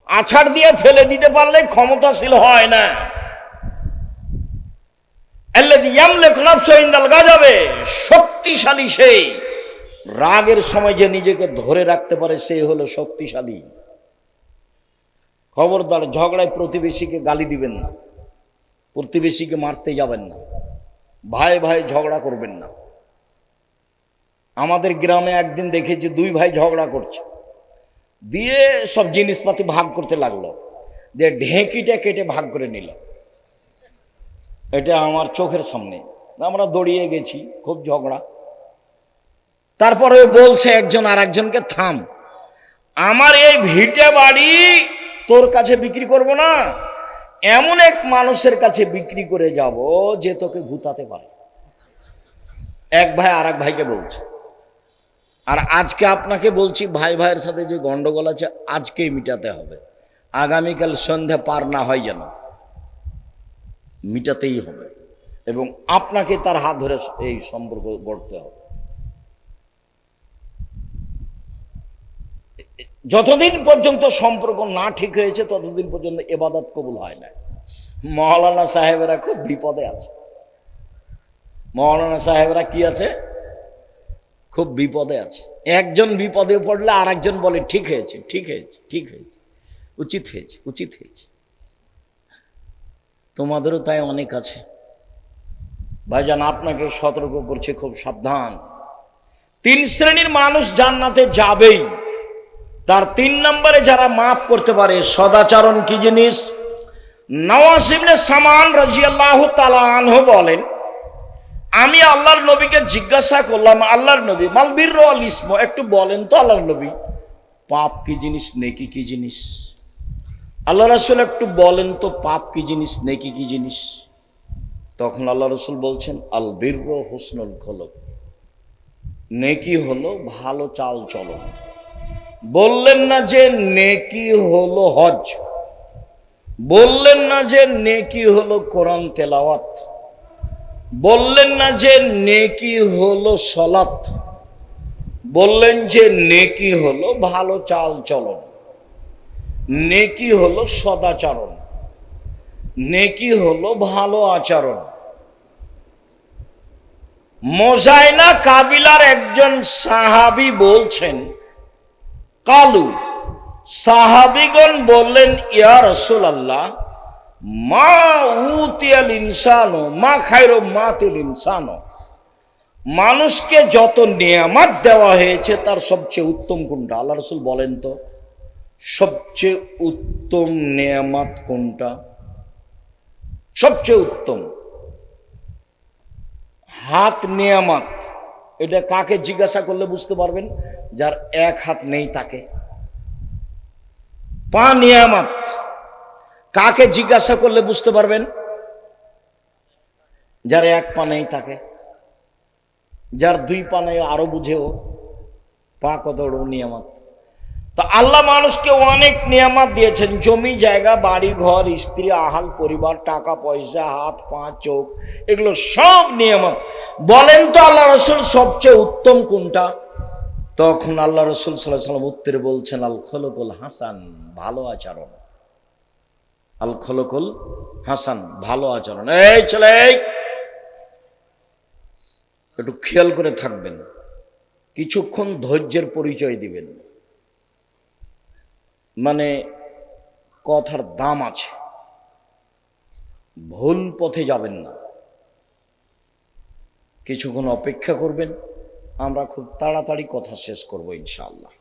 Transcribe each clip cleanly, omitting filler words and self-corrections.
আছাড় দিয়ে ফেলে দিতে পারলে ক্ষমতাশীল হয় না। শক্তিশালী সেই, রাগের সময় যে নিজেকে ধরে রাখতে পারে সে হলো শক্তিশালী। খবরদার ঝগড়ায় প্রতিবেশীকে গালি দিবেন না, প্রতিবেশীকে মারতে যাবেন না, ভাই ভাই ঝগড়া করবেন না। আমাদের গ্রামে একদিন দেখেছি দুই ভাই ঝগড়া করছে, দিয়ে সব জিনিসপাতি ভাগ করতে লাগলো, দিয়ে ঢেঁকিটা কেটে ভাগ করে নিল। এটা আমার চোখের সামনে, আমরা দৌড়িয়ে গেছি, খুব ঝগড়া। তারপরে বলছে একজন আর একজনকে, থাম, আমার এই ভিটে বাড়ি তোর কাছে বিক্রি করব না, এমন এক মানুষের কাছে বিক্রি করে যাব যে তোকে গুতাতে পারে। এক ভাই আর এক ভাইকে বলছে। আর আজকে আপনাকে বলছি, ভাই ভাইয়ের সাথে যে গন্ডগোল আছে আজকেই মিটাতে হবে, আগামীকাল সন্ধ্যা পার না হয় যেন, মিটাতেই হবে, এবং আপনাকে তার হাত ধরে এই সম্পর্ক গড়তে হবে। যতদিন পর্যন্ত সম্পর্ক না ঠিক হয়েছে ততদিন পর্যন্ত ইবাদত কবুল হয় না। মৌলানা সাহেবেরা খুব বিপদে আছে, মৌলানা সাহেবরা কি আছে, খুব বিপদে আছে। একজন বিপদে পড়লে আর একজন বলে ঠিক হয়েছে, ঠিক হয়েছে, ঠিক হয়েছে, উচিত হয়েছে, উচিত হয়েছে। তোমাদেরও তাই অনেক আছে ভাইজান, আপনাকে সতর্ক করছে, খুব সাবধান। 3 শ্রেণীর মানুষ জান্নাতে যাবেই, তার 3 নম্বরে যারা মাফ করতে পারে। সদাচরণ কি জিনিস? নওয়াস ইবনে সামান রাদিয়াল্লাহু তাআলা আনহু বলেন, আমি আল্লাহর নবীকে জিজ্ঞাসা করলাম, আল্লাহর নবী, মাল বিররু ওয়াল ইসম, একটু বলেন তো আল্লাহর নবী, পাপ কি জিনিস, নেকি কি জিনিস? আল্লাহ রাসূল একটু বলেন তো, পাপ কি জিনিস, নেকি কি জিনিস? তখন আল্লাহ রাসূল বলছেন, আল বিররু হুসনুল খুলুক, নেকি হলো ভালো চাল চলন। বললেন না যে নেকি হলো হজ, বললেন না যে নেকি হলো কোরআন তেলাওয়াত, বললেন না যে নেকি হলো সালাত, বললেন যে নেকি হলো ভালো চাল চলন, নেকি হলো সদাচরণ, নেকি হলো ভালো আচরণ। মোজাইনা কাবিলার একজন সাহাবী বলছেন, কালু, সাহাবীগণ বললেন, ইয়া রাসূলুল্লাহ, মা উতিয়াল ইনসানু মা খায়রু মাতিল ইনসানু, মানুষকে যত নিয়ামত দেওয়া হয়েছে তার সবচেয়ে উত্তম কোনটা? আল্লাহ রাসূল বলেন তো, সবচেয়ে উত্তম নিয়ামত কোনটা? সবচেয়ে উত্তম হাত নিয়ামত। এটা কাকে জিজ্ঞাসা করলে বুঝতে পারবেন? যার এক হাত নেই তাকে। পা নিয়ামত, কাকে জিজ্ঞাসা করলে বুঝতে পারবেন? যার এক পা নেই তাকে। যার 2 পা নেই আরো বুঝেও, পা কত বড় নিয়ামত। তা আল্লাহ মানুষকে অনেক নিয়ামত দিয়েছেন, জমি জায়গা, বাড়ি ঘর, স্ত্রী, আহাল পরিবার, টাকা পয়সা, হাত পা চোখ, এগুলো সব নিয়ামত। বলেন তো আল্লাহ রাসূল সবচেয়ে উত্তম কোনটা? তখন আল্লাহ রাসূল সাল্লাল্লাহু আলাইহি ওয়াসাল্লাম উত্তরে বলছেন, আল খুলুকুল হাসান, ভালো আচরণ। আল খুলুকুল হাসান, ভালো আচরণ। এই ছেলে, একটু খেয়াল করে থাকবেন, কিছুক্ষণ ধৈর্যের পরিচয় দিবেন, মানে কথার দাম আছে, ভুল পথে যাবেন না। কিছুক্ষণ অপেক্ষা করবেন, আমরা খুব তাড়াতাড়ি কথা শেষ করব ইনশাআল্লাহ।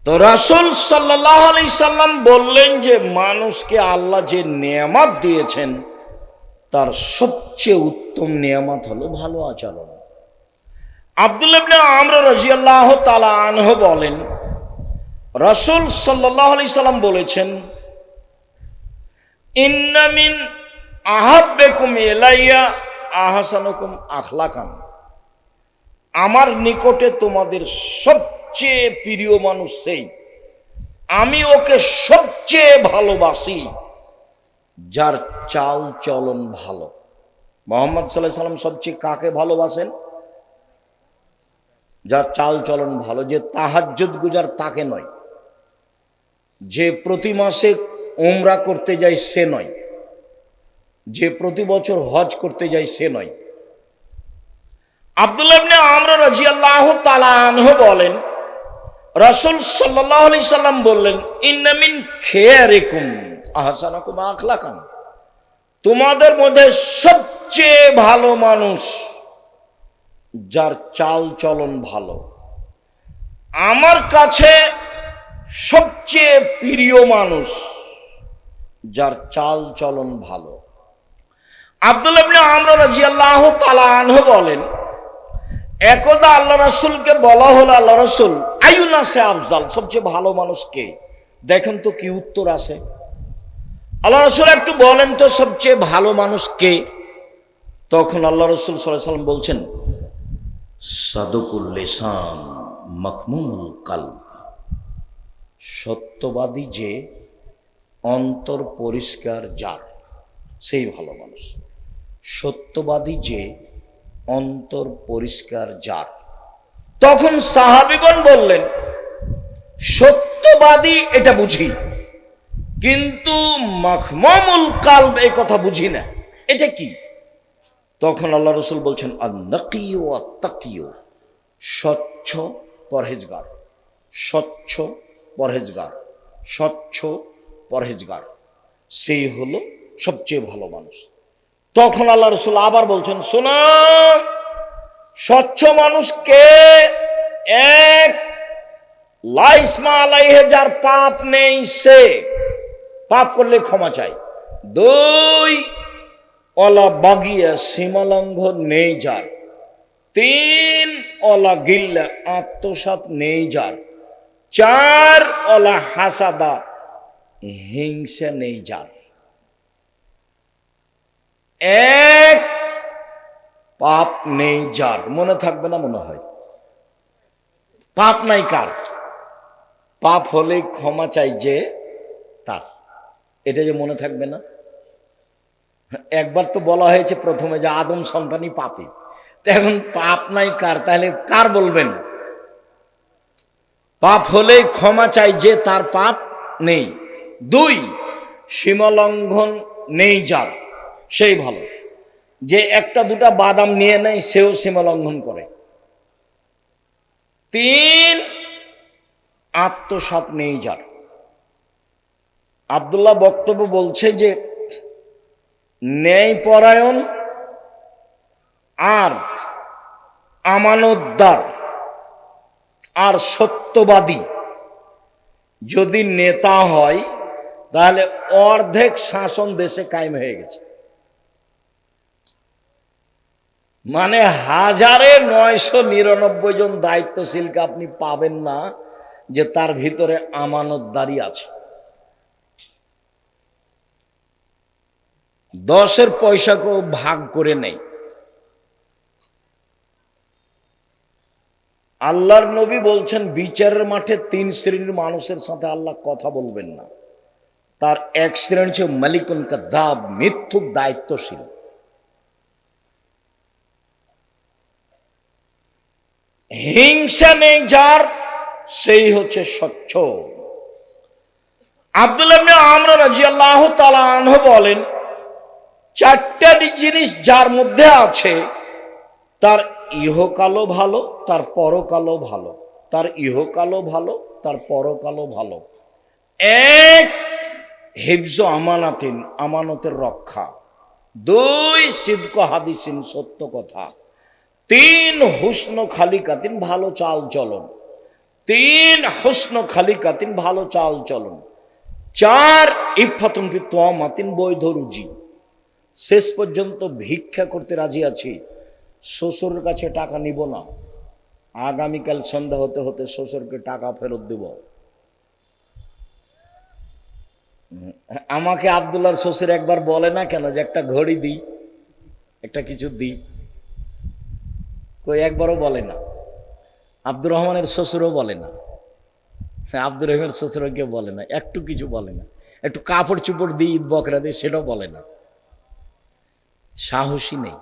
তো রাসূল সাল্লাল্লাহু আলাইহি সাল্লাম বললেন যে মানুষকে আল্লাহ যে নিয়ামত দিয়েছেন তার সবচেয়ে উত্তম নিয়ামত হলো ভালো আচরণ। আব্দুল্লাহ ইবনে আমর রাদিয়াল্লাহু তাআলা আনহু বলেন, রাসূল সাল্লাল্লাহু আলাইহি সাল্লাম বলেছেন, ইন্না মিন আহাব্বিকুম ইলাইয়া আহসানুকুম আখলাকান, আমার নিকটে তোমাদের সবচেয়ে প্রিয় মানুষ সেই, আমি ওকে সবচেয়ে ভালোবাসি যার চাল চলন ভালো। মুহাম্মদ সাল্লাল্লাহু আলাইহি সাল্লাম সবচেয়ে কাকে ভালোবাসেন? যার চাল চলন ভালো, যে তাহাজ্জুদ গুজার তাকে নয়, যে প্রতি মাসে উমরা করতে যায় সে নয়, যে প্রতি বছর হজ করতে যায় সে নয়। আব্দুল্লাহ ইবনে আমর রাদিয়াল্লাহু তাআলা আনহু বলেন, রাসূল সাল্লাল্লাহু আলাইহি সাল্লাম বললেন, ইন্না মিন খিয়ারিকুম আহসানাকুম আখলাকান, তোমাদের মধ্যে সবচেয়ে ভালো মানুষ যার চাল চলন ভালো। আমার কাছে সবচেয়ে প্রিয় মানুষ যার চাল চলন ভালো। আব্দুল্লাহ ইবনে আমর রাদিয়াল্লাহু তাআলা আনহু বলেন, একদা আল্লাহ রাসূলকে বলা হলো, আল্লাহ রাসূল আইয়ুনাসে আফজাল, সবচেয়ে ভালো মানুষ কে? দেখেন তো কি উত্তর আছে। আল্লাহ রাসূল একটু বলেন তো সবচেয়ে ভালো মানুষ কে? তখন আল্লাহ রাসূল সাল্লাল্লাহু আলাইহি ওয়াসাল্লাম বলছেন, সাদুকুল লিসান মাকমুমুল কালব, সত্যবাদী যে, অন্তর পরিষ্কার যার, সেই ভালো মানুষ। সত্যবাদী যে, অন্তর পরিষ্কার যার। তখন সাহাবীগণ বললেন, সত্যবাদী এটা বুঝি, কিন্তু মাখমুমুল কালব এই কথা বুঝি না, এটা কি? তখন আল্লাহ রাসূল বলছেন, আন-নাকিয়ু ওয়াত-তাকিয়ু, স্বচ্ছ পরহেজগার, স্বচ্ছ পরহেজগার, স্বচ্ছ পরহেজগার, সেই হলো সবচেয়ে ভালো মানুষ। তখন আল্লাহ রাসূল আবার বলছেন, শোনো, স্বচ্ছ মানুষ কে? এক, লা ইসমা আলাইহি, যার পাপ নেই সে, পাপ করলে ক্ষমা চায়। দুই, ওয়ালা বাগিয়া, সীমালঙ্ঘন নেই যার। তিন, ওয়ালা গিল্লা, আত্মসাৎ নেই যার। চার, ওয়ালা হাসাদা, হিংসা নেই যার। এক, পাপ নেই যার। মনে থাকবে না মনে হয়? পাপ নাই কার? পাপ হলেই ক্ষমা চাই যে তার, এটা যে মনে থাকবে না? একবার তো বলা হয়েছে প্রথমে যে আদম সন্তানই পাপী, তো এখন পাপ নাই কার, তাহলে কার বলবেন? পাপ হলেই ক্ষমা চাই যে তার পাপ নেই। দুই, সীমালঙ্ঘন নেই যার, সেই ভালো। যে একটা দুটা বাদাম নিয়ে নেয় সেও সীমালঙ্ঘন করে। তিন, আত্মসাৎ নেই যার। আব্দুল্লাহ বক্তব্য বলছে যে ন্যায়পরায়ণ আর আমানতদার আর সত্যবাদী যদি নেতা হয়, তাহলে অর্ধেক শাসন দেশে কায়েম হয়ে গেছে। মানে 1999 জন দায়িত্বশীলকে আপনি পাবেন না যে তার ভিতরে আমানতদারি আছে। 10-এর পয়সাকেও ভাগ করে নেই। আল্লাহর নবী বলছেন, বিচারের মাঠে 3 শ্রেণীর মানুষের সাথে আল্লাহ কথা বলবেন না। তার এক শ্রেণী হচ্ছে মালিকুন কাদ্দাব, মিথ্যুক দায়িত্বশীল। হিংসা নেই যার, সেই হচ্ছে স্বচ্ছ। আব্দুল্লাহ ইবনে আমর রাদিয়াল্লাহু তাআলা আনহু বলেন, 4টা জিনিস যার মধ্যে আছে, তার ইহকালও ভালো, তার পরকালও ভালো। তার ইহকালও ভালো, তার পরকালও ভালো। এক, হিফজ আমানাতিন, আমানতের রক্ষা। দুই, সিদক হাদিসিন, সত্য কথা। তিন, হুসন খালিকাতিন, ভালো চাল চলন। তিন, হুসন খালিকাতিন, ভালো চাল চলন। চার, ইফাতুন ফি তুমাতিন, বৈধ রুজি। শেষ পর্যন্ত ভিক্ষা করতে রাজি আছি, শ্বশুরের কাছে টাকা নিব না, আগামীকাল সন্ধ্যা হতে হতে শ্বশুরকে টাকা ফেরত দেব। আমাকে আব্দুল্লাহর শ্বশুর একবার বলে না কেন যে একটা ঘড়ি দিই, একটা কিছু দিই? কই একবারও বলে না। আব্দুর রহমানের শ্বশুরও বলে না, আব্দুর রহমানের শ্বশুরও কেউ বলে না, একটু কিছু বলে না। একটু কাপড় চুপড় দিই, ঈদ বকরা দিই, সেটাও বলে না। সাহসী নেই।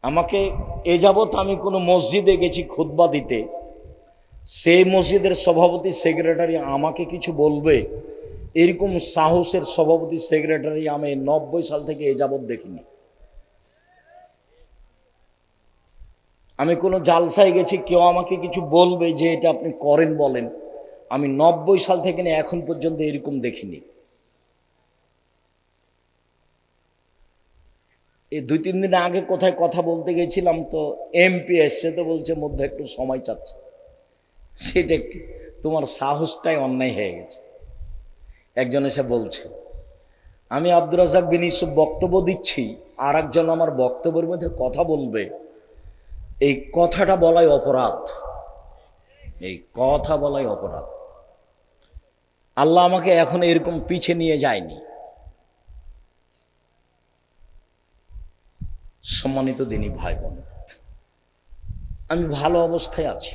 আমাকে এ যাবৎ আমি কোনো মসজিদে গেছি খুতবা দিতে, সেই মসজিদের সভাপতি সেক্রেটারি আমাকে কিছু বলবে এরকম সাহসের সভাপতি সেক্রেটারি আমি 90 সাল থেকে এ যাবৎ দেখিনি। আমি কোনো জালসায় গেছি, কেউ আমাকে কিছু বলবে যে এটা আপনি করেন বলেন, আমি 90 সাল থেকে নিয়ে এখন পর্যন্ত এরকম দেখিনি। এই 2-3 দিন আগে কোথায় কথা বলতে গেছিলাম, তো এমপি এসছে, তো বলছে মধ্যে একটু সময় চাচ্ছে। সেটা তোমার সাহসটাই অন্যায় হয়ে গেছে। একজন এসে বলছে আমি আব্দুর রাজ্জাক বিন ইউসুফ বক্তব্য দিচ্ছি, আর একজন আমার বক্তব্যের মধ্যে কথা বলবে, এই কথাটা বলাই অপরাধ, এই কথা বলাই অপরাধ। আল্লাহ আমাকে এখন এরকম পিছে নিয়ে যায়নি। সম্মানিত দিনী ভাই বোন, আমি ভালো অবস্থায় আছি,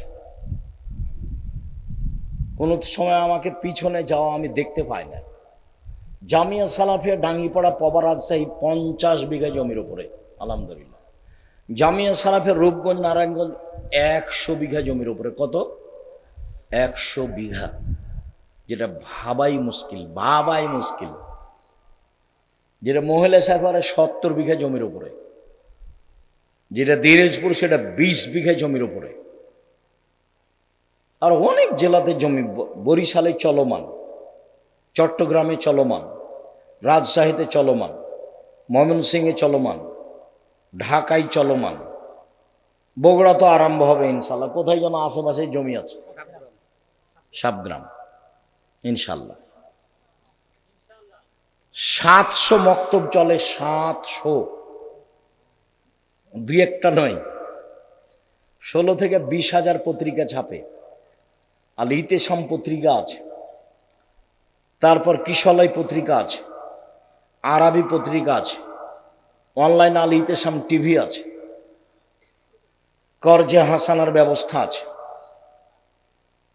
কোনো সময় আমাকে পিছনে যাওয়া আমি দেখতে পাই না। জামিয়া সালাফিয়া ডাঙ্গিপাড়া পবা রাজশাহী 50 বিঘা জমির উপরে আলহামদুলিল্লাহ। জামিয়া সালাফিয়া রূপগঞ্জ নারায়ণগঞ্জ 100 বিঘা জমির উপরে। কত? 100 বিঘা, যেটা ভাবাই মুশকিল। যেটা মহিলা সাফারে 70 বিঘা জমির উপরে, যেটা দিনাজপুর সেটা 20 বিঘা জমির উপরে, আর অনেক জেলাতে জমি, বরিশালে চলমান, চট্টগ্রামে চলমান, রাজশাহীতে চলমান, ময়মনসিংহে চলমান, ঢাকায় চলমান, বগুড়া তো আরম্ভ হবে ইনশাল্লাহ। কোথায় যেন আশেপাশে জমি আছে, সাবগ্রাম ইনশাল্লাহ। 700 মক্তব চলে, 700, 2-1টা নয়, 16 থেকে 20 হাজার পত্রিকা ছাপে। আল ইতেসাম পত্রিকা আছে, তারপর কিশলয় পত্রিকা আছে, আরবি পত্রিকা আছে, অনলাইন আল ইতেসাম টিভি আছে, করজে হাসানার ব্যবস্থা আছে,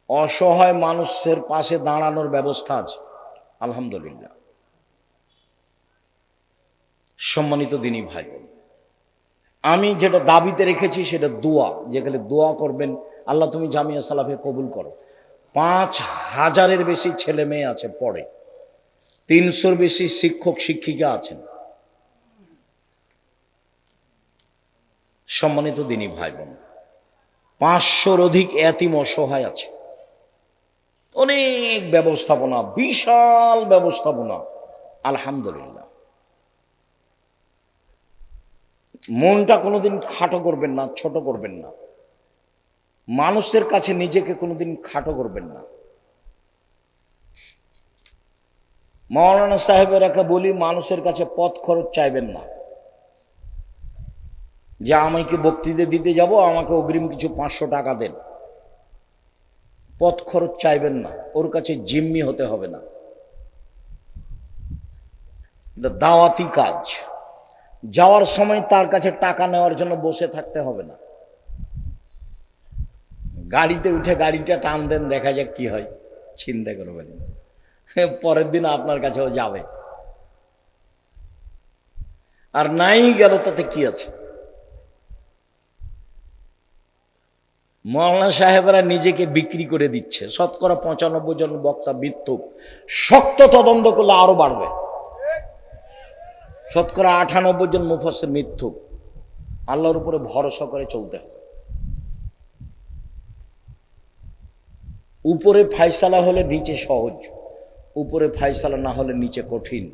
অসহায় মানুষের পাশে দাঁড়ানোর ব্যবস্থা আছে আলহামদুলিল্লাহ। সম্মানিত দিনী ভাই, আমি যেটা দাবিতে রেখেছি সেটা দোয়া, যেখানে দোয়া করবেন আল্লাহ তুমি জামিয়া সালাফে কবুল করো। 5000-এর বেশি ছেলে মেয়ে আছে পড়ে, 300-র বেশি শিক্ষক শিক্ষিকা আছেন। সম্মানিত দিনী ভাই বোন, 500-র অধিক এতিম অসহায় আছে। অনেক ব্যবস্থাপনা, বিশাল ব্যবস্থাপনা আলহামদুলিল্লাহ। মনটা কোনোদিন খাটো করবেন না, ছোট করবেন না, মানুষের কাছে নিজেকে কোনোদিন খাটো করবেন না। মাওলানা সাহেবের একা বলি, মানুষের কাছে পথ খরচ চাইবেন না, যে আমাকে বক্তৃতা দিতে যাব আমাকে অগ্রিম কিছু 500 টাকা দেন, পথ খরচ চাইবেন না, ওর কাছে জিম্মি হতে হবে না। এটা দাওয়াতি কাজ, যাওয়ার সময় তার কাছে টাকা নেওয়ার জন্য বসে থাকতে হবে না। গাড়িতে উঠে গাড়িটা টান দেন, দেখা যাক কি হয়, চিন্তা করবেন, পরের দিন আপনার কাছেও যাবে, আর নাই গেল তাতে কি আছে। মাওলানা সাহেবরা নিজেকে বিক্রি করে দিচ্ছে। 95% জন বক্তা মিথ্যুক, শক্ত তদন্ত করলে আরো বাড়বে। 98% জন মুফাসসির মিথ্যুক। আল্লাহর উপরে ভরসা করে চলতে হবে। উপরে ফায়সালা হলে নিচে সহজ, উপরে ফায়সালা না হলে নিচে কঠিন।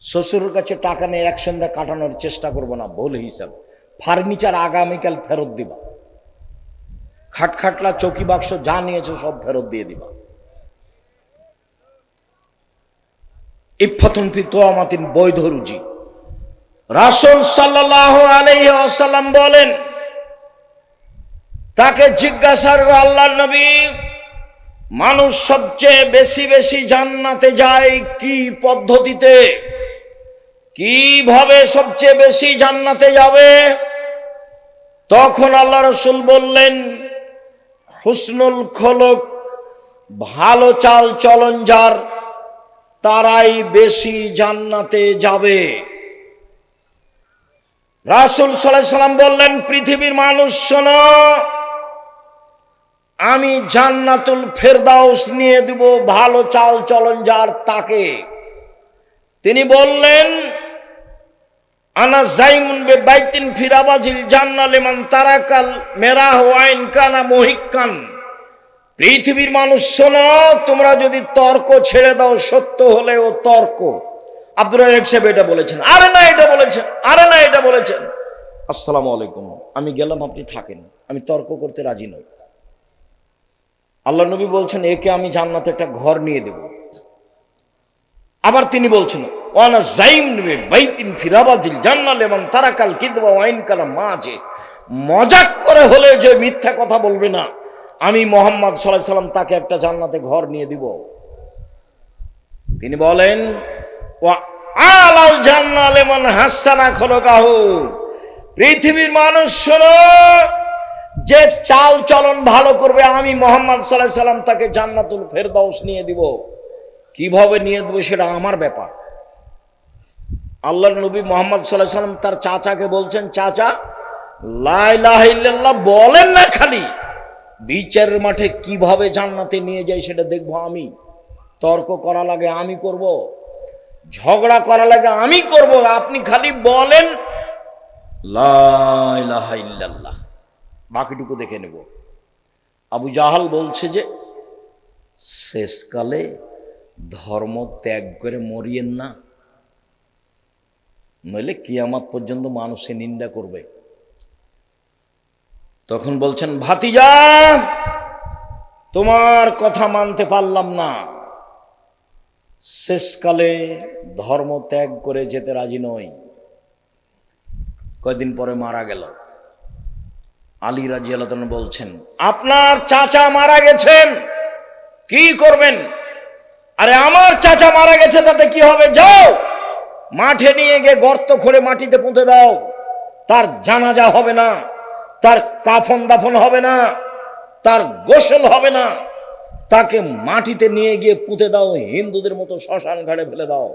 শ্বশুরের কাছে টাকা নিয়ে এক সন্ধ্যা কাটানোর চেষ্টা করবো না, ভুল হিসাব। ফার্নিচার আগামীকাল ফেরত দিবা, খাটখাটলা চৌকি বাক্স যা নিয়েছে সব ফেরত দিয়ে দিবা। ইফাতুন ফি তোয়ামাতিন, বৈধ রুজি। রাসূল সাল্লাল্লাহু আলাইহি ওয়াসাল্লাম বলেন, তাকে জিজ্ঞাসা করল আল্লাহর নবী, মানুষ সবচেয়ে বেশি বেশি জান্নাতে যায় কি পদ্ধতিতে, কিভাবে সবচেয়ে বেশি জান্নাতে যাবে? তখন আল্লাহ রাসূল বললেন, হুসনুল খলক, ভালো চাল চলন যার, তারাই বেশি জান্নাতে যাবে। রাসূল সাল্লাল্লাহু আলাইহি সাল্লাম বললেন, পৃথিবীর মানুষ শোনো, আমি জান্নাতুল ফেরদাউস নিয়ে দেব ভালো চাল চলন যার তাকে। তিনি বললেন, আনা জাইমুন বিবাইতিন ফিরাবাজিল জান্নাহ লিমান তারাকাল মেরাহ ওয়াইন কানা মুহিক্কান। পৃথিবীর মানুষ শোনো, তোমরা যদি তর্ক ছেড়ে দাও, সত্য হলেও তর্ক। আব্দুর রাজ্জাক সাহেব এটা বলেছেন, আরে না এটা বলেছেন, আরে না এটা বলেছেন। আসসালামু আলাইকুম, আমি গেলাম, আপনি থাকেন, আমি তর্ক করতে রাজি নই। আল্লাহ নবী বলছেন, একে আমি জান্নাতে একটা ঘর নিয়ে দেব। আবার তিনি বলছেন, ওয়ানা জাইম বাইতিন ফিরাবাজিল জান্নাহ লিমান তারাকাল কিদবা ওয়াইন কানা মাঝে। মজাক করে হলে যে মিথ্যা কথা বলবে না, আমি মুহাম্মদ সাল্লাল্লাহু আলাইহি সাল্লাম তাকে একটা জান্নাতে ঘর নিয়ে দিব। তিনি বলেন, ওয়া আলাল জান্নাহ লিমান হাসানা খলকাহু। পৃথিবীর মানুষ শোনো, যে চাল চলন ভালো করবে, আমি মুহাম্মদ সাল্লাল্লাহু আলাইহি সাল্লাম তাকে জান্নাতুল ফেরদাউস নিয়ে দিব। কিভাবে নিয়ে দেব সেটা আমার ব্যাপার। আল্লাহর নবী মুহাম্মদ সাল্লাল্লাহু আলাইহি সাল্লাম তার চাচাকে বলছেন, চাচা লা ইলাহা ইল্লাল্লাহ বলেন না, খালি বিচারের মাঠে কিভাবে জান্নাতে নিয়ে যায় সেটা দেখবো আমি। তর্ক করা লাগে আমি করব, ঝগড়া করা লাগে আমি করব, আপনি খালি বলেন লা ইলাহা ইল্লাল্লাহ, বাকিটুকু দেখে নেব। আবু জাহাল বলছে যে শেষকালে ধর্ম ত্যাগ করে মরিয়েন না, নইলে কিয়ামত পর্যন্ত মানুষে নিন্দা করবে। তখন বলছেন, ভাতিজা তোমার কথা মানতে পারলাম না, শেষকালে ধর্ম ত্যাগ করে যেতে রাজি নই। কয়দিন পরে মারা গেল। আলী রাদিয়াল্লাহু তাআলা বলছেন, আপনার চাচা মারা গেছেন, কি করবেন? আরে আমার চাচা মারা গেছে, তাতে কি হবে, যাও মাঠে নিয়ে গিয়ে গর্ত খুঁড়ে মাটিতে পুঁতে দাও। তার জানাজা হবে না, তার কাফন দাফন হবে না, তার গোসল হবে না, তাকে মাটিতে নিয়ে গিয়ে পুঁতে দাও, হিন্দুদের মতো শ্মশান ঘাটে ফেলে দাও।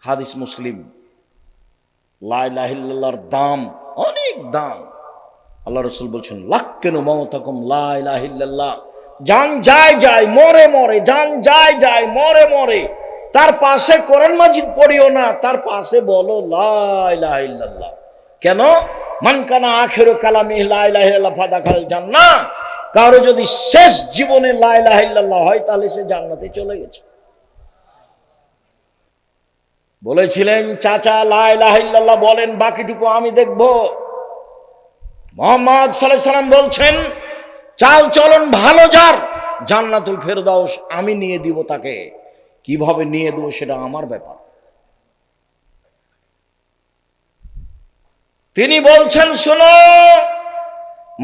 হাদিস মুসলিম। লা ইলাহা ইল্লাল্লাহর দাম অনেক দাম। আল্লাহ রাসূল বলছেন, লাক্কিনু মাউতাকুম লা ইলাহা ইল্লাল্লাহ। জান যায় যায় মরে মরে, জান যায় যায় মরে মরে, তার পাশে কোরআন মাজিদ পড়িও না, তার পাশে বলো লা ইলাহা ইল্লাল্লাহ। কেন? মান কানা আখিরু কালামি লা ইলাহা ইল্লাল্লাহ ফাদাখাল জান্নাহ। কারো যদি শেষ জীবনে লা ইলাহা ইল্লাল্লাহ হয়, তাহলে সে জান্নাতে চলে গেছে। বলেছিলেন, চাচা লা ইলাহা ইল্লাল্লাহ বলেন, বাকিটুকু আমি দেখব। মুহাম্মদ সাল্লাল্লাহু আলাইহি সাল্লাম বলছেন, চাল চলন ভালো যার, জান্নাতুল ফেরদাউস আমি নিয়ে দিব তাকে। কিভাবে নিয়ে দেব সেটা আমার ব্যাপার। তিনি বলছেন, শোনো,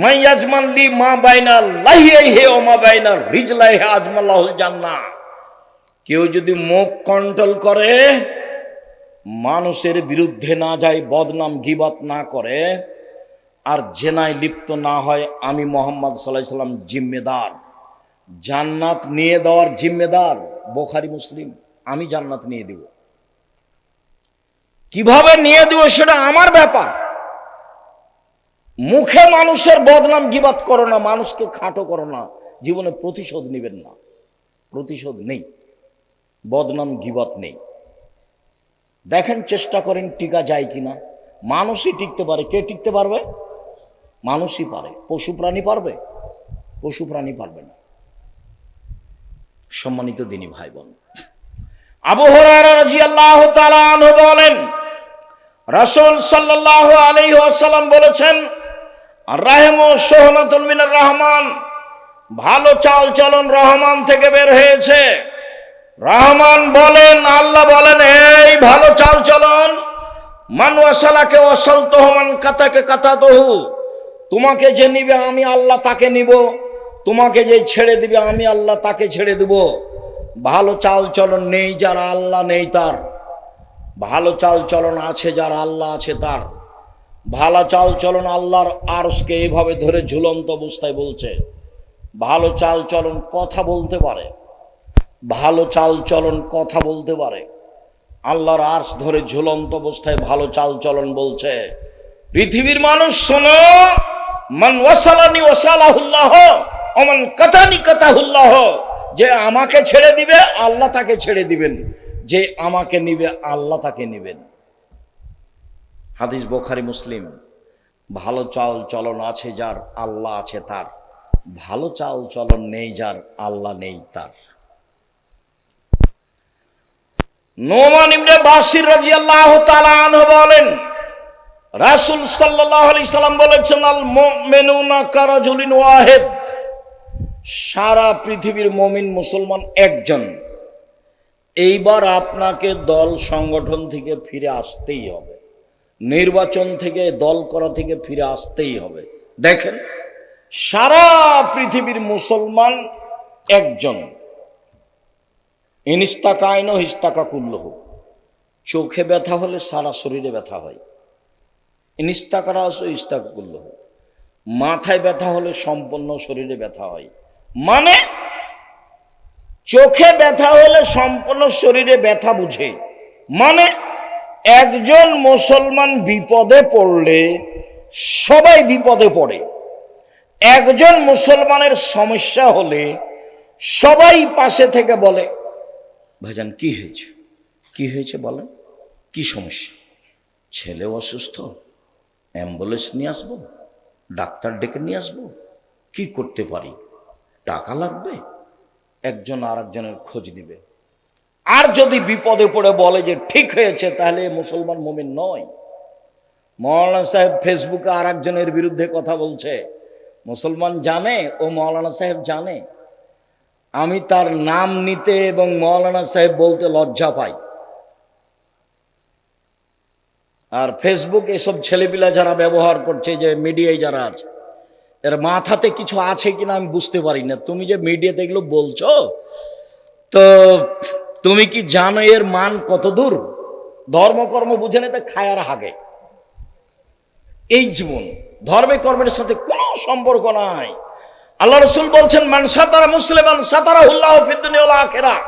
মাইয়াজমান লি মা বাইনা লাহিয়াইহি ওয়া মা বাইনা রিজলাইহি আজমাল্লাহুল জান্নাহ। কেউ যদি মুখ কন্ট্রোল করে, মানুষের বিরুদ্ধে না যায়, বদনাম গীবত না করে, আর জেনায় লিপ্ত না হয়, আমি মুহাম্মদ সাল্লাল্লাহু আলাইহি সাল্লাম জিম্মেদার, জান্নাত নিয়ে দেওয়ার জিম্মেদার। বুখারী মুসলিম। আমি জান্নাত নিয়ে দেব। কিভাবে নিয়ে দেব সেটা আমার ব্যাপার। মুখে মানুষের বদনাম গীবত করো না, মানুষকে খাটো করো না, জীবনে প্রতিশোধ নেবেন না। প্রতিশোধ নেই, বদনাম গীবত নেই। দেখেন, চেষ্টা করেন টিকা যায় কিনা। মানুষই টিকতে পারে, কে টিকতে পারবে? মানুষই পারে। পশু প্রাণী পারবে? পশু প্রাণী পারবে না। সম্মানিত দিনী ভাই বোন, আবু হুরায়রা রাদিয়াল্লাহু তাআলা আনহু বলেন, রাসূল সাল্লাল্লাহু আলাইহি ওয়াসাল্লাম বলেছেন, আর-রাহমু শুহনাতুন মিনার রহমান। ভালো চাল চলন রহমান থেকে বের হয়েছে। রহমান বলেন, আল্লাহ বলেন, এই ভালো চাল চলন, মান ওয়াসালাকে ওয়াসালতুহু, মান কাতাকে কাতাতুহু। তোমাকে যে নিবে আমি আল্লাহ তাকে নিব, তোমাকে যে ছেড়ে দিবে আমি আল্লাহ তাকে ছেড়ে দেব। ভালো চাল চলন নেই যার আল্লাহ নেই তার, ভালো চাল চলন আছে যার আল্লাহ আছে তার। ভালো চাল চলন আল্লাহর আরশকে এইভাবে ধরে ঝুলন্ত অবস্থায় বলছে। ভালো চাল চলন কথা বলতে পারে, ভালো চাল চলন কথা বলতে পারে, আল্লাহর আরশ ধরে ঝুলন্ত অবস্থায় ভালো চাল চলন বলছে, পৃথিবীর মানুষ শোনো, মান ওয়াসালানি ওয়াসালাহুল্লাহ ওমান কাতানি কাতাহুল্লাহ, যে আমাকে ছেড়ে দিবে আল্লাহ তাকে ছেড়ে দিবেন, যে আমাকে নিবে আল্লাহ তাকে নিবেন। হাদিস বুখারী মুসলিম। ভালো চাল চলন আছে যার, আল্লাহ আছে তার। ভালো চাল চলন নেই যার, আল্লাহ নেই তার। নোমান ইবনে বাশির রাদিয়াল্লাহু তাআলা আনহু বলেন, রাসূল সাল্লাল্লাহু আলাইহি সাল্লাম বলেছেন, আল মুমিনুনা কারাজুলিন ওয়াহিদ, সারা পৃথিবীর মুমিন মুসলমান একজন। এইবার আপনাকে দল সংগঠন থেকে ফিরে আসতেই হবে, নির্বাচন থেকে, দল করা থেকে ফিরে আসতেই হবে। দেখেন, সারা পৃথিবীর মুসলমান একজন। ইনিস্তাকাইন হিস্তাকা কুল্লহ, চোখে ব্যথা হলে সারা শরীরে ব্যথা হয়। ইনিস্তাকারা ইস্তাকা কুল্লহ, মাথায় ব্যথা হলে সম্পূর্ণ শরীরে ব্যথা হয়। মানে চোখে ব্যথা হলে সম্পূর্ণ শরীরে ব্যথা বুঝে। মানে একজন মুসলমান বিপদে পড়লে সবাই বিপদে পড়ে। একজন মুসলমানের সমস্যা হলে সবাই পাশে থেকে বলে, ভাইজান কি হয়েছে, কি হয়েছে বলেন, কি সমস্যা? ছেলে অসুস্থ, অ্যাম্বুলেন্স নিয়ে আসবো, ডাক্তার ডেকে নিয়ে আসবো, কি করতে পারি, টাকা লাগবে, একজন আর একজনের খোঁজ দিবে। আর যদি বিপদে পড়ে বলে যে ঠিক হয়েছে, তাহলে মুসলমান মুমিন নয়। মৌলানা সাহেব ফেসবুকে আর একজনের বিরুদ্ধে কথা বলছে, মুসলমান জানে ও মৌলানা সাহেব জানে। আমি তার নাম নিতে এবং মৌলানা সাহেব বলতে লজ্জা পাই। আর ফেসবুক এসব ছেলেপিলা যারা ব্যবহার করছে, যে মিডিয়ায় যারা আছে, এর মাথাতে কিছু আছে কিনা আমি বুঝতে পারি না। তুমি যে মিডিয়াতে এগুলো বলছো, তো তুমি কি জানো এর মান কত দূর? ধর্মকর্ম বুঝে নিতে খায়ার হাগে। এই জীবন ধর্মে কর্মের সাথে কোনো সম্পর্ক নাই। আল্লাহ রাসূল বলছেন, মান সাতারা মুসলিমান সাতারাহুল্লাহু ফিদ দুনিয়া ওয়াল আখিরাহ,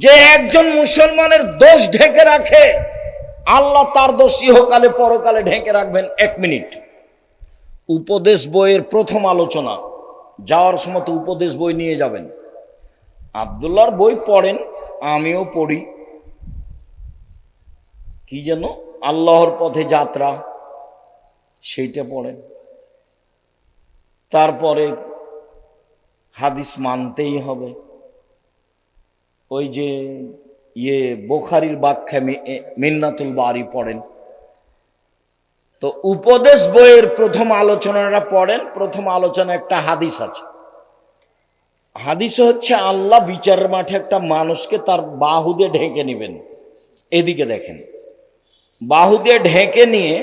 যে একজন মুসলমানের দোষ ঢেকে রাখে, আল্লাহ তার দোষ ইহকালে পরকালে ঢেকে রাখবেন। 1 মিনিট। উপদেশ বইয়ের প্রথম আলোচনা, যাওয়ার সময় তো উপদেশ বই নিয়ে যাবেন। আব্দুল্লাহর বই পড়েন, আমিও পড়ি। কি যেন আল্লাহর পথে যাত্রা, সেইটা পড়েন। তারপরে হাদিস মানতেই হবে। ওই যে বুখারীর ব্যাখ্যা মিন্নাতুল বারী পড়েন। তো উপদেশ বইয়ের প্রথম আলোচনাটা পড়েন। প্রথম আলোচনা একটা হাদিস আছে। হাদিস হচ্ছে, আল্লাহ বিচারের মাঠে একটা মানুষকে তার বাহু দিয়ে ঢেকে নেবেন। এদিকে দেখেন, বাহু দিয়ে ঢেকে নিয়ে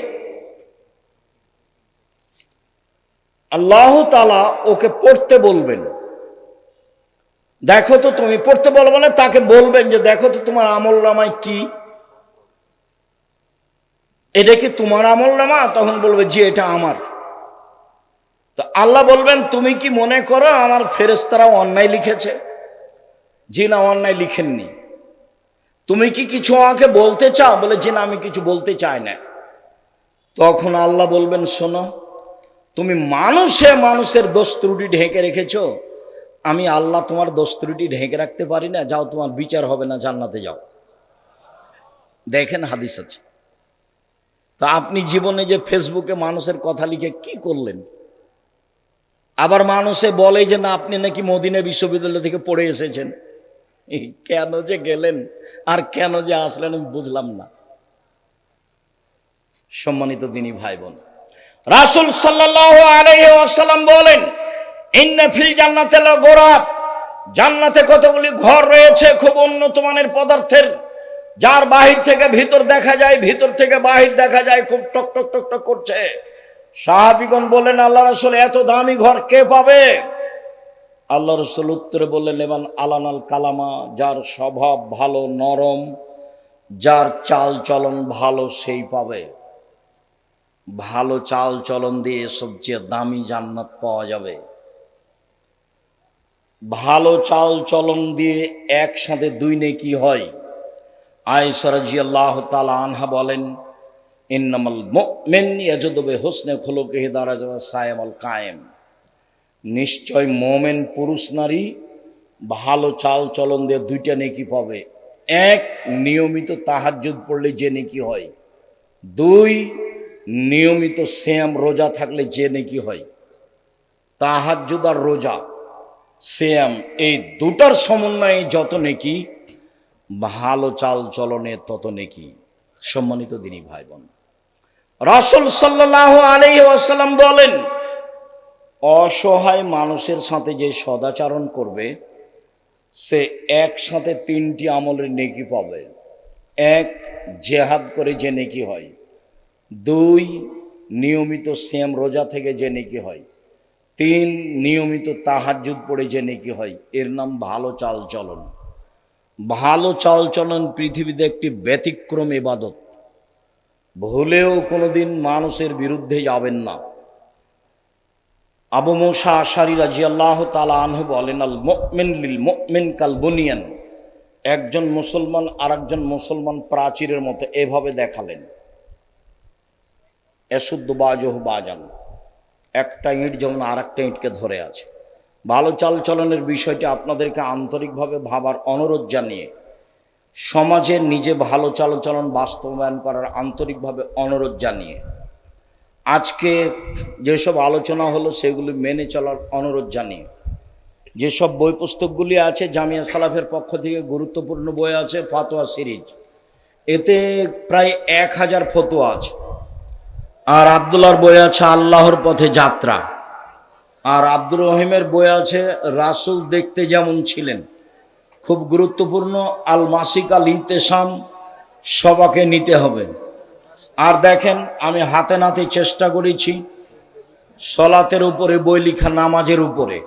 আল্লাহ তাআলা ওকে পড়তে বলবেন। দেখো তো, তুমি পড়তে বলবে না, তাকে বলবেন যে দেখো তো তোমার আমলনামায় কি, এটা কি তোমার আমলনামা? তখন বলবে জি এটা আমার। তো আল্লাহ বলবেন, তুমি কি মনে করো আমার ফেরেশতারা অন্যায় লিখেছে? জি না, অন্যায় লিখেননি। তুমি কি কিছু আমাকে বলতে চাও? বলে জি না, আমি কিছু বলতে চাই না। তখন আল্লাহ বলবেন, শোনো, তুমি মানুষের দোষ ত্রুটি ঢেকে রেখেছো, আমি আল্লাহ তোমার দোষ ত্রুটি ঢেকে রাখতে পারি না, যাও তোমার বিচার হবে না, জান্নাতে যাও। দেখেন হাদিস আছে। তা আপনি জীবনে যে ফেসবুকে মানুষের কথা লিখে কি করলেন? আবার মানুষে বলে যে না, আপনি নাকি মদিনা বিশ্ববিদ্যালয় থেকে পড়ে এসেছেন। কেন যে গেলেন আর কেন যে আসলেন আমি বুঝলাম না। সম্মানিত দিনী ভাই বোন, রাসূল সাল্লাল্লাহু আলাইহি ওয়াসাল্লাম বলেন, ইন্না ফিল জান্নাতি লাগুরাব, জান্নাতে কতগুলি ঘর রয়েছে খুব উন্নত মানের পদার্থের, যার বাহির থেকে ভিতর দেখা যায়, ভিতর থেকে বাহির দেখা যায়, খুব টক টক টক টক করছে। সাহাবীগণ বললেন, আল্লাহ রাসূল এত দামি ঘর কে পাবে? আল্লাহ রাসূল উত্তরে বললেন, এমান আলানাল কালামা, যার স্বভাব ভালো নরম, যার চাল চলন ভালো সেই পাবে। ভালো চাল চলন দিয়ে সবচেয়ে দামি জান্নাত পাওয়া যাবে। ভালো চাল চলন দিয়ে একসাথে 2 নেকি হয়। আয়েশা রাদিয়াল্লাহু তাআলা আনহা বলেন, ইন্নামাল মুমিন ইয়াজুদু বিহুসনি খুলুকিহি দারাজাতাস সায়ামুল কায়েম, নিশ্চয় মোমেন পুরুষ নারী ভালো চাল চলন দিয়ে দুইটা নেকি পাবে। এক, নিয়মিত তাহাজ্জুদ পড়লে যে নেকি হয়। দুই, নিয়মিত সিয়াম রোজা থাকলে যে নেকি হয়। তাহাজ্জুদ আর রোজা, সিয়াম, এই দুটার সমন্বয়ে যত নেকি, ভালো চাল চলনে তত নেকি। সম্মানিত দিনী ভাই বোন, রাসূল সাল্লাল্লাহু আলাইহি ওয়াসাল্লাম বলেন, অসহায় মানুষের সাথে যে সদাচরণ করবে সে একসাথে তিনটি আমলের নেকি পাবে। এক, জেহাদ করে যে নেকি হয়। দুই, নিয়মিত সিয়াম রোজা থেকে যে নেকি হয়। তিন, নিয়মিত তাহাজ্জুদ পড়ে যে নেকি হয়। এর নাম ভালো চাল চলন। ভালো চাল চলন পৃথিবীতে একটি ব্যতিক্রম ইবাদত। ভুলেও কোনোদিন মানুষের বিরুদ্ধে যাবেন না। আবু মুসা আশআরী রাদিয়াল্লাহু তাআলা আনহু বলেন, আল মুমিন লিল মুমিন কাল বুনিয়ান, একজন মুসলমান আরেকজন মুসলমান প্রাচীরের মতো, এভাবে দেখালেন। এসুদ্দু বাজহু বাজান, একটা ইঁট যেমন আরেকটা ইঁটকে ধরে আছে। ভালো চাল চলনের বিষয়টি আপনাদেরকে আন্তরিকভাবে ভাবার অনুরোধ জানিয়ে, সমাজে নিজে ভালো চাল চলন বাস্তবায়ন করার আন্তরিকভাবে অনুরোধ জানিয়ে আজকে যেসব আলোচনা হলো সেগুলি মেনে চলার অনুরোধ জানিয়ে, যেসব বই পুস্তকগুলি আছে জামিয়া সালাফের পক্ষ থেকে গুরুত্বপূর্ণ বই আছে ফাতোয়া সিরিজ, এতে প্রায় 1000 ফতোয়া আছে। আর আব্দুল্লাহর বই আছে আল্লাহর পথে যাত্রা। আর আব্দুর রহিমের বই আছে রাসূল দেখতে যেমন ছিলেন, খুব গুরুত্বপূর্ণ। আল মাসিক আল ইতেসাম, সবাকে নিতে হবে। আর দেখেন, আমি হাতে নাতে চেষ্টা করেছি সলাতের উপরে বই লিখা, নামাজের উপরে,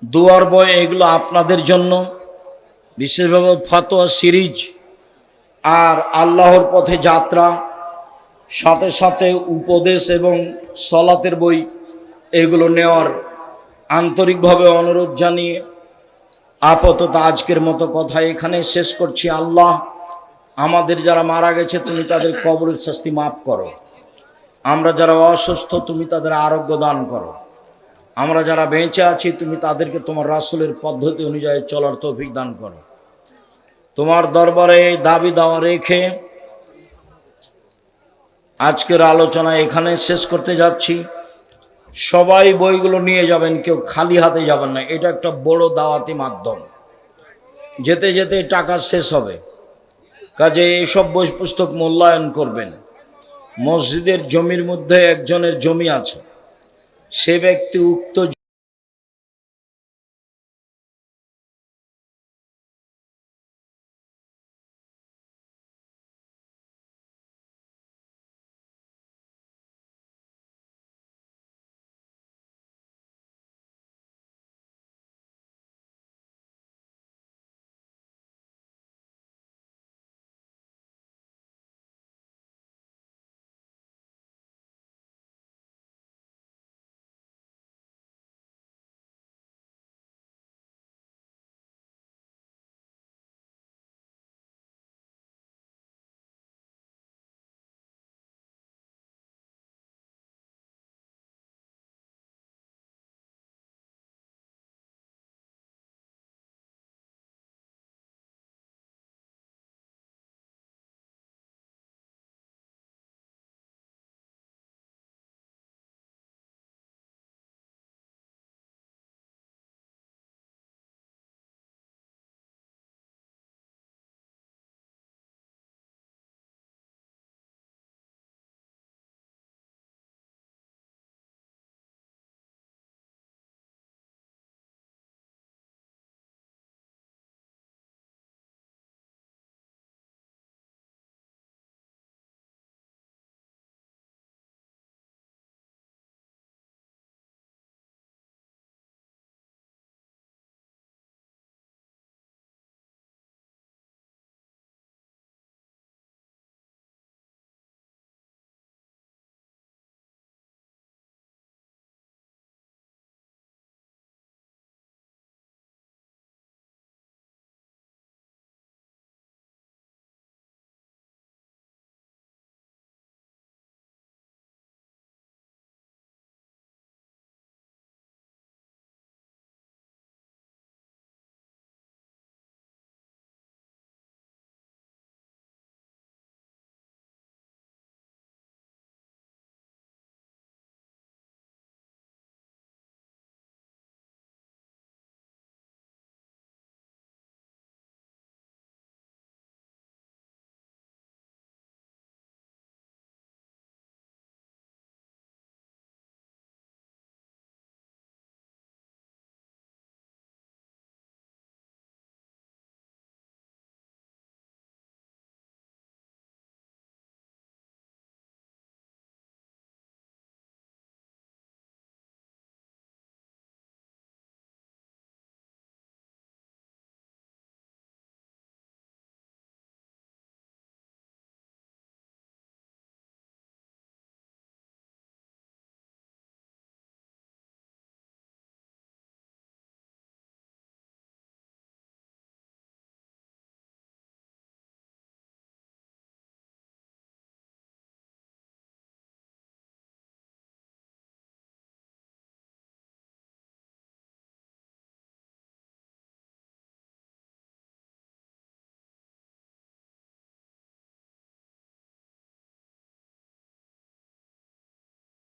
দুয়ার বই, এগুলো আপনাদের জন্য বিশেষভাবে ফাতোয়া সিরিজ আর আল্লাহর পথে যাত্রা, সাথে সাথে উপদেশ এবং সলাতের বই, এগুলো নেওয়ার আন্তরিকভাবে অনুরোধ জানিয়ে আপাতত আজকের মতো কথা এখানে শেষ করছি। আল্লাহ আমাদের যারা মারা গেছে তুমি তাদের কবরের শাস্তি মাফ করো। আমরা যারা অসুস্থ তুমি তাদের আরোগ্য দান করো। আমরা যারা বেঁচে আছি তুমি তাদেরকে তোমার রাসূলের পদ্ধতি অনুযায়ী চলার তৌফিক দান করো। তোমার দরবারে দাবি দাওয়া রেখে আজকের আলোচনা এখানে শেষ করতে যাচ্ছি। সবাই বইগুলো নিয়ে যাবেন, কেউ খালি হাতে যাবেন না। এটা একটা বড় দাওয়াতি মাধ্যম, যেতে যেতে টাকা শেষ হবে। কাজে এইসব বই পুস্তক মূল্যায়ন করবেন। মসজিদের জমির মধ্যে একজনের জমি আছে, সে ব্যক্তি উক্ত